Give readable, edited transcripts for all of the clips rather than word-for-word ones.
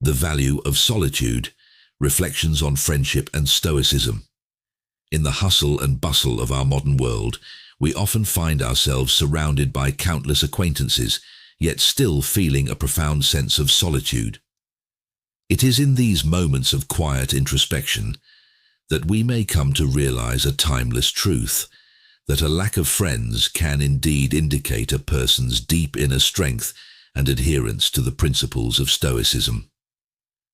The Value of Solitude, Reflections on Friendship and Stoicism. In the hustle and bustle of our modern world, we often find ourselves surrounded by countless acquaintances, yet still feeling a profound sense of solitude. It is in these moments of quiet introspection that we may come to realize a timeless truth, that a lack of friends can indeed indicate a person's deep inner strength and adherence to the principles of Stoicism.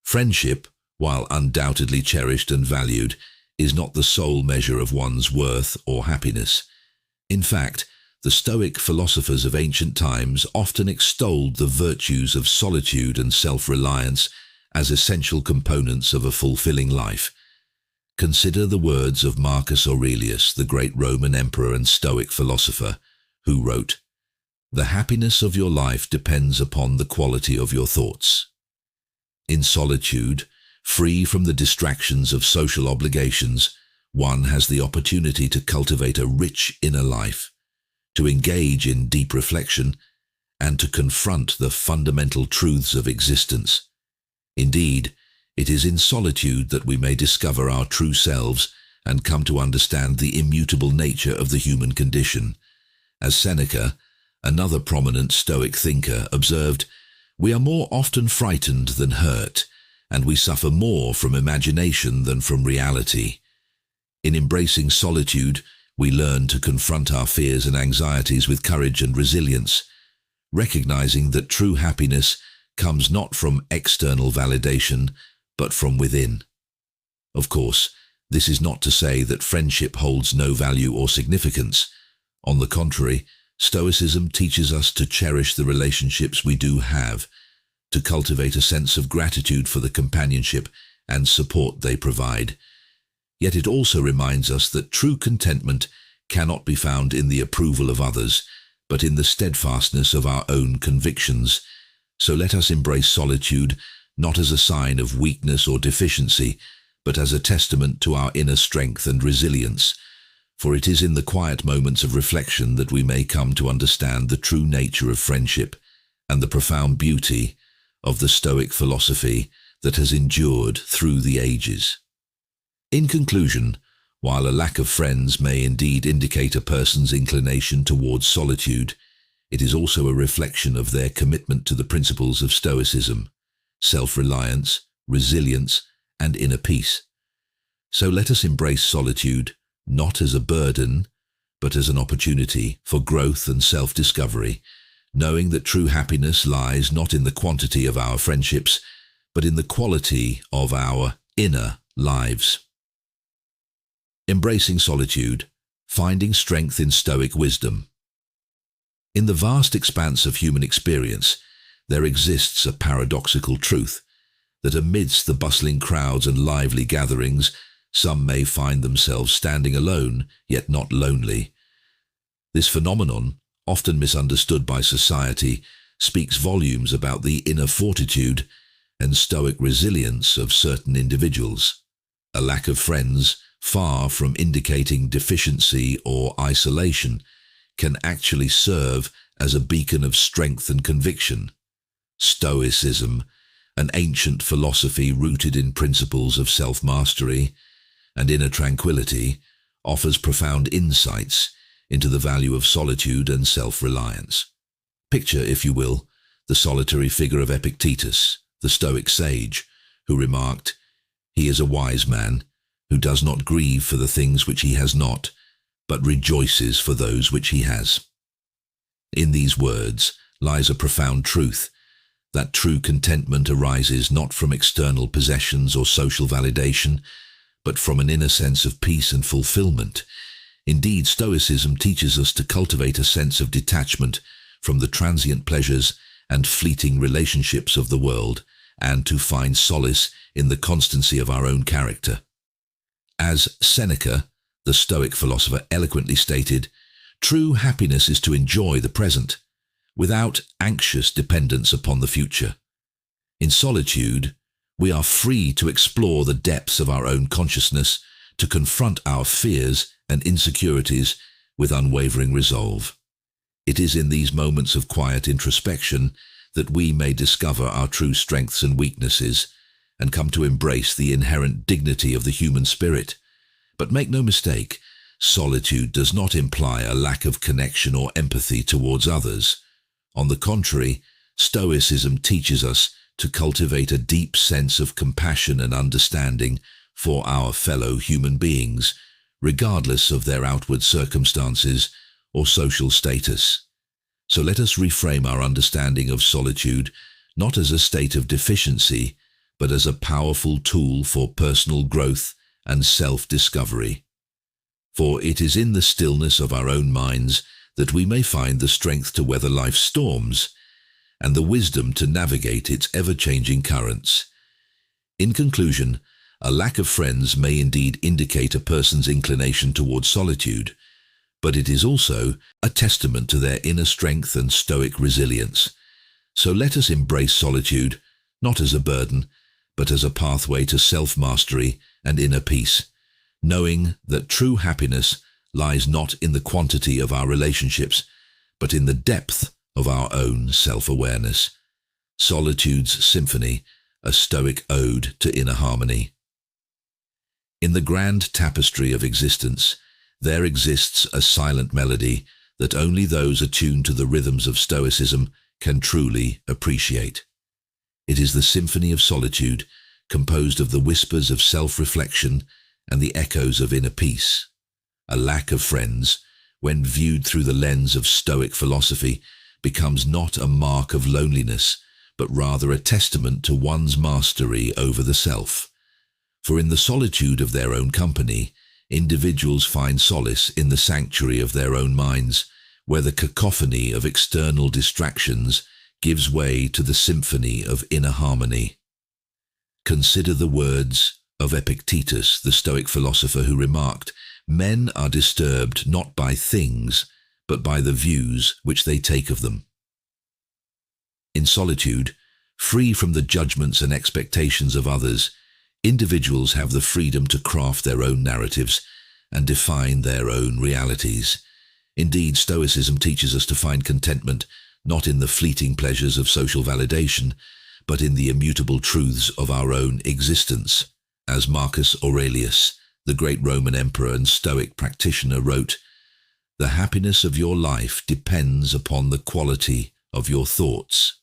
Friendship, while undoubtedly cherished and valued, is not the sole measure of one's worth or happiness. In fact, the Stoic philosophers of ancient times often extolled the virtues of solitude and self-reliance as essential components of a fulfilling life. Consider the words of Marcus Aurelius, the great Roman emperor and Stoic philosopher, who wrote, "The happiness of your life depends upon the quality of your thoughts." In solitude, free from the distractions of social obligations, one has the opportunity to cultivate a rich inner life, to engage in deep reflection, and to confront the fundamental truths of existence. Indeed, it is in solitude that we may discover our true selves and come to understand the immutable nature of the human condition. As Seneca, another prominent Stoic thinker, observed, "We are more often frightened than hurt, and we suffer more from imagination than from reality." In embracing solitude, we learn to confront our fears and anxieties with courage and resilience, recognizing that true happiness comes not from external validation, but from within. Of course, this is not to say that friendship holds no value or significance. On the contrary, Stoicism teaches us to cherish the relationships we do have, to cultivate a sense of gratitude for the companionship and support they provide. Yet it also reminds us that true contentment cannot be found in the approval of others, but in the steadfastness of our own convictions. So let us embrace solitude not as a sign of weakness or deficiency, but as a testament to our inner strength and resilience. For it is in the quiet moments of reflection that we may come to understand the true nature of friendship and the profound beauty of the Stoic philosophy that has endured through the ages. In conclusion, while a lack of friends may indeed indicate a person's inclination towards solitude, it is also a reflection of their commitment to the principles of Stoicism, self-reliance, resilience, and inner peace. So let us embrace solitude, not as a burden, but as an opportunity for growth and self-discovery, knowing that true happiness lies not in the quantity of our friendships, but in the quality of our inner lives. Embracing solitude, finding strength in Stoic wisdom. In the vast expanse of human experience, there exists a paradoxical truth that amidst the bustling crowds and lively gatherings, some may find themselves standing alone, yet not lonely. This phenomenon, often misunderstood by society, speaks volumes about the inner fortitude and Stoic resilience of certain individuals. A lack of friends, far from indicating deficiency or isolation, can actually serve as a beacon of strength and conviction. Stoicism, an ancient philosophy rooted in principles of self-mastery and inner tranquility, offers profound insights into the value of solitude and self-reliance. Picture, if you will, the solitary figure of Epictetus, the Stoic sage, who remarked, "He is a wise man who does not grieve for the things which he has not, but rejoices for those which he has." In these words lies a profound truth, that true contentment arises not from external possessions or social validation, but from an inner sense of peace and fulfillment. Indeed, Stoicism teaches us to cultivate a sense of detachment from the transient pleasures and fleeting relationships of the world, and to find solace in the constancy of our own character. As Seneca, the Stoic philosopher, eloquently stated, "True happiness is to enjoy the present, without anxious dependence upon the future." In solitude, we are free to explore the depths of our own consciousness, to confront our fears and insecurities with unwavering resolve. It is in these moments of quiet introspection that we may discover our true strengths and weaknesses and come to embrace the inherent dignity of the human spirit. But make no mistake, solitude does not imply a lack of connection or empathy towards others. On the contrary, Stoicism teaches us to cultivate a deep sense of compassion and understanding for our fellow human beings, regardless of their outward circumstances or social status. So let us reframe our understanding of solitude not as a state of deficiency, but as a powerful tool for personal growth and self-discovery. For it is in the stillness of our own minds that we may find the strength to weather life's storms and the wisdom to navigate its ever-changing currents. In conclusion, a lack of friends may indeed indicate a person's inclination towards solitude, but it is also a testament to their inner strength and stoic resilience. So let us embrace solitude, not as a burden, but as a pathway to self-mastery and inner peace, knowing that true happiness lies not in the quantity of our relationships, but in the depth of our own self-awareness. Solitude's Symphony, a Stoic ode to inner harmony. In the grand tapestry of existence, there exists a silent melody that only those attuned to the rhythms of Stoicism can truly appreciate. It is the symphony of solitude, composed of the whispers of self-reflection and the echoes of inner peace. A lack of friends, when viewed through the lens of Stoic philosophy, becomes not a mark of loneliness, but rather a testament to one's mastery over the self. For in the solitude of their own company, individuals find solace in the sanctuary of their own minds, where the cacophony of external distractions gives way to the symphony of inner harmony. Consider the words of Epictetus, the Stoic philosopher, who remarked, "Men are disturbed not by things, but by the views which they take of them." In solitude, free from the judgments and expectations of others, individuals have the freedom to craft their own narratives and define their own realities. Indeed, Stoicism teaches us to find contentment not in the fleeting pleasures of social validation, but in the immutable truths of our own existence. As Marcus Aurelius, the great Roman emperor and Stoic practitioner, wrote, "The happiness of your life depends upon the quality of your thoughts."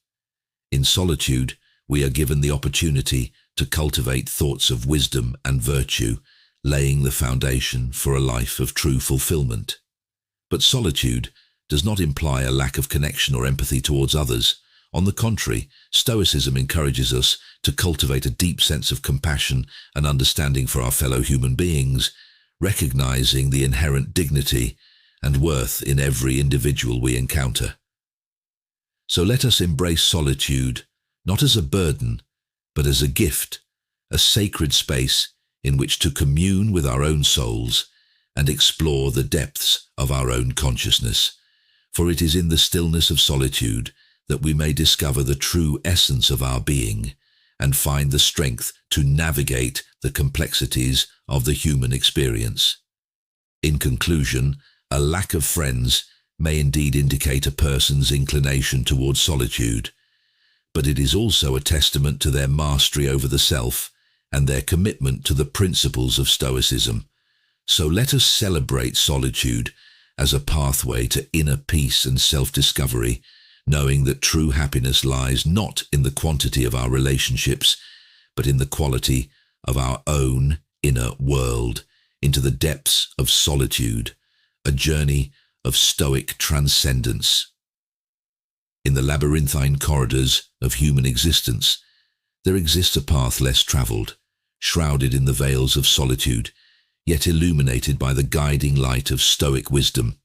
In solitude, we are given the opportunity to cultivate thoughts of wisdom and virtue, laying the foundation for a life of true fulfillment. But solitude does not imply a lack of connection or empathy towards others. On the contrary, Stoicism encourages us to cultivate a deep sense of compassion and understanding for our fellow human beings, recognizing the inherent dignity and worth in every individual we encounter. So let us embrace solitude, not as a burden, but as a gift, a sacred space in which to commune with our own souls and explore the depths of our own consciousness. For it is in the stillness of solitude that we may discover the true essence of our being and find the strength to navigate the complexities of the human experience. In conclusion, a lack of friends may indeed indicate a person's inclination towards solitude, but it is also a testament to their mastery over the self and their commitment to the principles of Stoicism. So let us celebrate solitude as a pathway to inner peace and self-discovery, knowing that true happiness lies not in the quantity of our relationships, but in the quality of our own inner world, into the depths of solitude, a journey of Stoic transcendence. In the labyrinthine corridors of human existence, there exists a path less traveled, shrouded in the veils of solitude, yet illuminated by the guiding light of Stoic wisdom.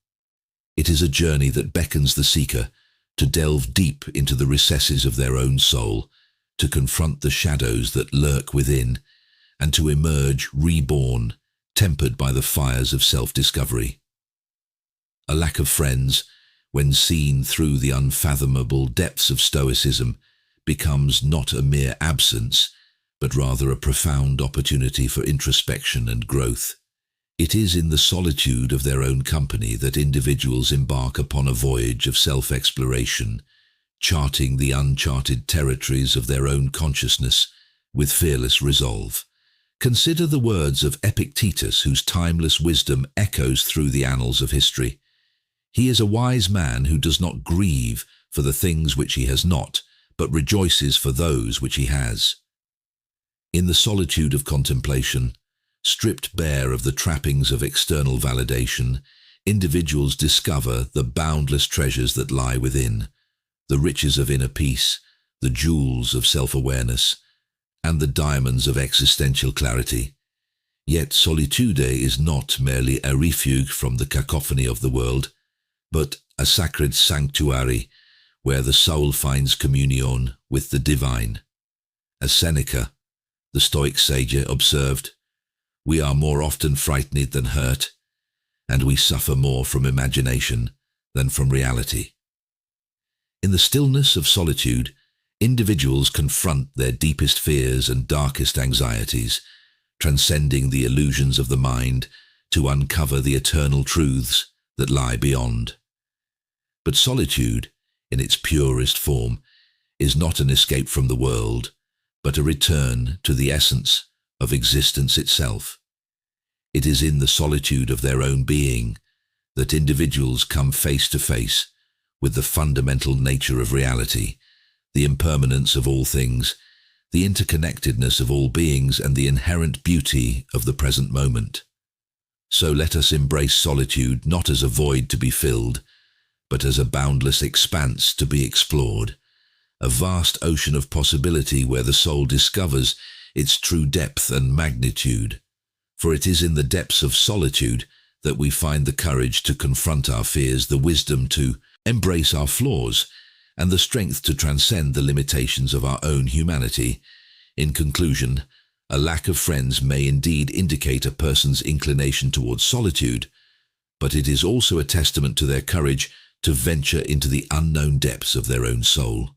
It is a journey that beckons the seeker to delve deep into the recesses of their own soul, to confront the shadows that lurk within, and to emerge reborn, tempered by the fires of self-discovery. A lack of friends, when seen through the unfathomable depths of Stoicism, becomes not a mere absence, but rather a profound opportunity for introspection and growth. It is in the solitude of their own company that individuals embark upon a voyage of self-exploration, charting the uncharted territories of their own consciousness with fearless resolve. Consider the words of Epictetus, whose timeless wisdom echoes through the annals of history. He is a wise man who does not grieve for the things which he has not, but rejoices for those which he has. In the solitude of contemplation, stripped bare of the trappings of external validation, individuals discover the boundless treasures that lie within, the riches of inner peace, the jewels of self-awareness, and the diamonds of existential clarity. Yet solitude is not merely a refuge from the cacophony of the world, but a sacred sanctuary where the soul finds communion with the divine. As Seneca, the Stoic sage, observed, "We are more often frightened than hurt, and we suffer more from imagination than from reality." In the stillness of solitude, individuals confront their deepest fears and darkest anxieties, transcending the illusions of the mind to uncover the eternal truths that lie beyond. But solitude, in its purest form, is not an escape from the world, but a return to the essence of existence itself. It is in the solitude of their own being that individuals come face to face with the fundamental nature of reality, the impermanence of all things, the interconnectedness of all beings, and the inherent beauty of the present moment. So let us embrace solitude not as a void to be filled, but as a boundless expanse to be explored, a vast ocean of possibility where the soul discovers its true depth and magnitude. For it is in the depths of solitude that we find the courage to confront our fears, the wisdom to embrace our flaws, and the strength to transcend the limitations of our own humanity. In conclusion, a lack of friends may indeed indicate a person's inclination towards solitude, but it is also a testament to their courage to venture into the unknown depths of their own soul.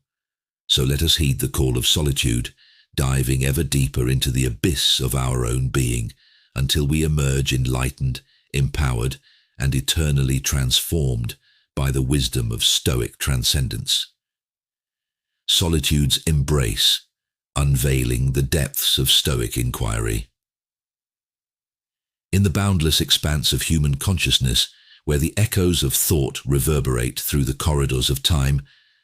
So let us heed the call of solitude, diving ever deeper into the abyss of our own being, until we emerge enlightened, empowered, and eternally transformed by the wisdom of Stoic transcendence. Solitude's embrace, unveiling the depths of Stoic inquiry. In the boundless expanse of human consciousness, where the echoes of thought reverberate through the corridors of time,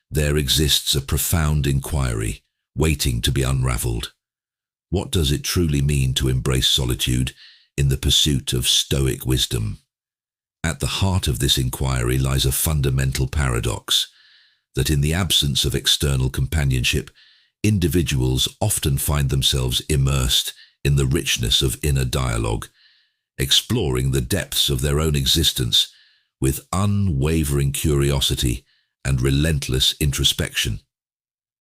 there exists a profound inquiry, waiting to be unraveled. What does it truly mean to embrace solitude in the pursuit of Stoic wisdom? At the heart of this inquiry lies a fundamental paradox, that in the absence of external companionship, individuals often find themselves immersed in the richness of inner dialogue, exploring the depths of their own existence with unwavering curiosity and relentless introspection.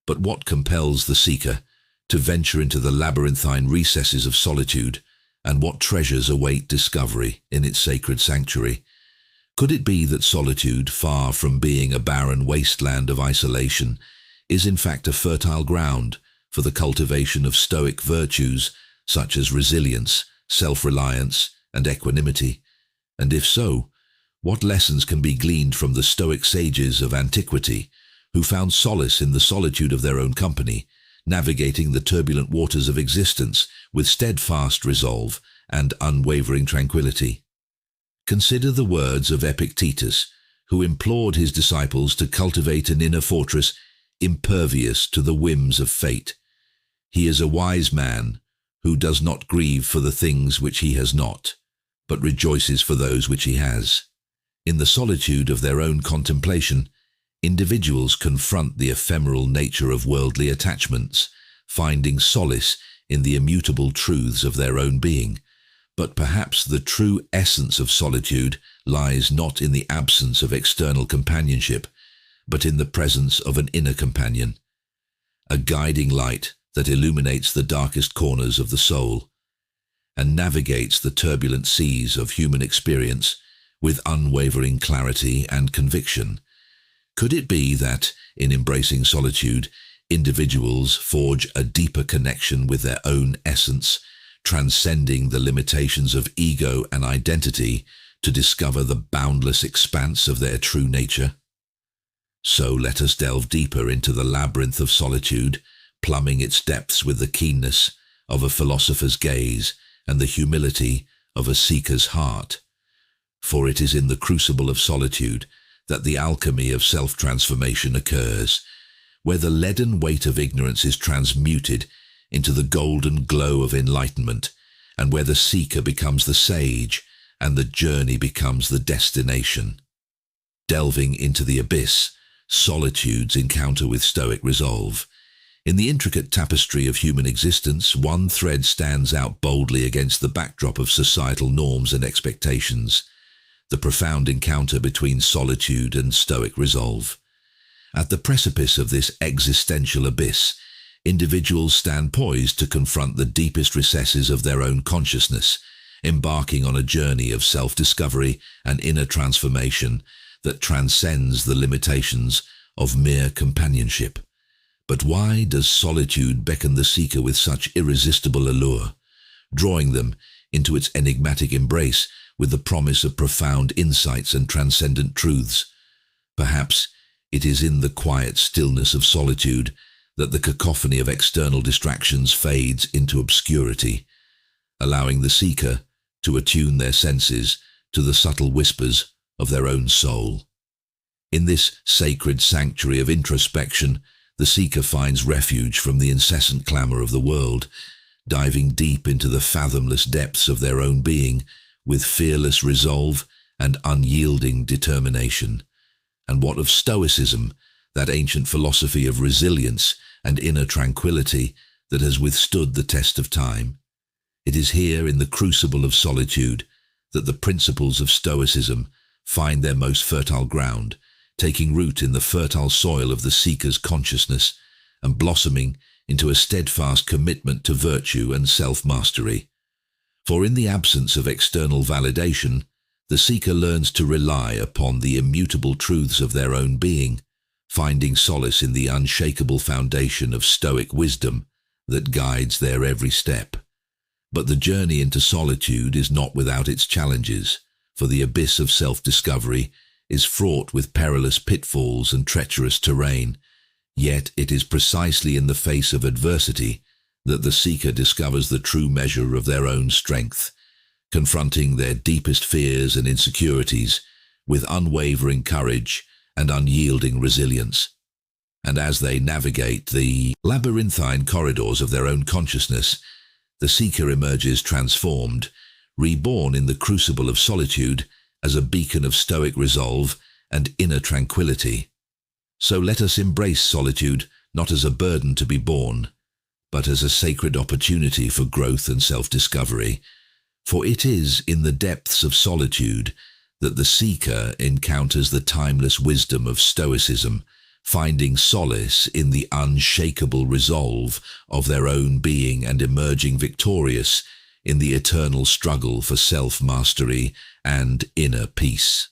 But what compels the seeker to venture into the labyrinthine recesses of solitude, and what treasures await discovery in its sacred sanctuary? Could it be that solitude, far from being a barren wasteland of isolation, is in fact a fertile ground for the cultivation of Stoic virtues such as resilience, self-reliance, and equanimity? And if so, what lessons can be gleaned from the Stoic sages of antiquity, who found solace in the solitude of their own company, navigating the turbulent waters of existence with steadfast resolve and unwavering tranquility? Consider the words of Epictetus, who implored his disciples to cultivate an inner fortress impervious to the whims of fate. He is a wise man who does not grieve for the things which he has not, but rejoices for those which he has. In the solitude of their own contemplation, individuals confront the ephemeral nature of worldly attachments, finding solace in the immutable truths of their own being. But perhaps the true essence of solitude lies not in the absence of external companionship, but in the presence of an inner companion, a guiding light that illuminates the darkest corners of the soul and navigates the turbulent seas of human experience with unwavering clarity and conviction. Could it be that, in embracing solitude, individuals forge a deeper connection with their own essence, transcending the limitations of ego and identity to discover the boundless expanse of their true nature? So let us delve deeper into the labyrinth of solitude, plumbing its depths with the keenness of a philosopher's gaze and the humility of a seeker's heart. For it is in the crucible of solitude that the alchemy of self-transformation occurs, where the leaden weight of ignorance is transmuted into the golden glow of enlightenment, and where the seeker becomes the sage and the journey becomes the destination. Delving into the abyss, solitude's encounter with Stoic resolve. In the intricate tapestry of human existence, one thread stands out boldly against the backdrop of societal norms and expectations: the profound encounter between solitude and Stoic resolve. At the precipice of this existential abyss, individuals stand poised to confront the deepest recesses of their own consciousness, embarking on a journey of self-discovery and inner transformation that transcends the limitations of mere companionship. But why does solitude beckon the seeker with such irresistible allure, drawing them into its enigmatic embrace with the promise of profound insights and transcendent truths? Perhaps it is in the quiet stillness of solitude that the cacophony of external distractions fades into obscurity, allowing the seeker to attune their senses to the subtle whispers of their own soul. In this sacred sanctuary of introspection, the seeker finds refuge from the incessant clamor of the world, diving deep into the fathomless depths of their own being with fearless resolve and unyielding determination. And what of Stoicism, that ancient philosophy of resilience and inner tranquility that has withstood the test of time? It is here in the crucible of solitude that the principles of Stoicism find their most fertile ground, taking root in the fertile soil of the seeker's consciousness and blossoming into a steadfast commitment to virtue and self-mastery. For in the absence of external validation, the seeker learns to rely upon the immutable truths of their own being, finding solace in the unshakable foundation of Stoic wisdom that guides their every step. But the journey into solitude is not without its challenges, for the abyss of self-discovery is fraught with perilous pitfalls and treacherous terrain. Yet it is precisely in the face of adversity that the seeker discovers the true measure of their own strength, confronting their deepest fears and insecurities with unwavering courage and unyielding resilience. And as they navigate the labyrinthine corridors of their own consciousness, the seeker emerges transformed, reborn in the crucible of solitude as a beacon of Stoic resolve and inner tranquility. So let us embrace solitude not as a burden to be borne, but as a sacred opportunity for growth and self-discovery. For it is in the depths of solitude that the seeker encounters the timeless wisdom of Stoicism, finding solace in the unshakable resolve of their own being and emerging victorious in the eternal struggle for self-mastery and inner peace.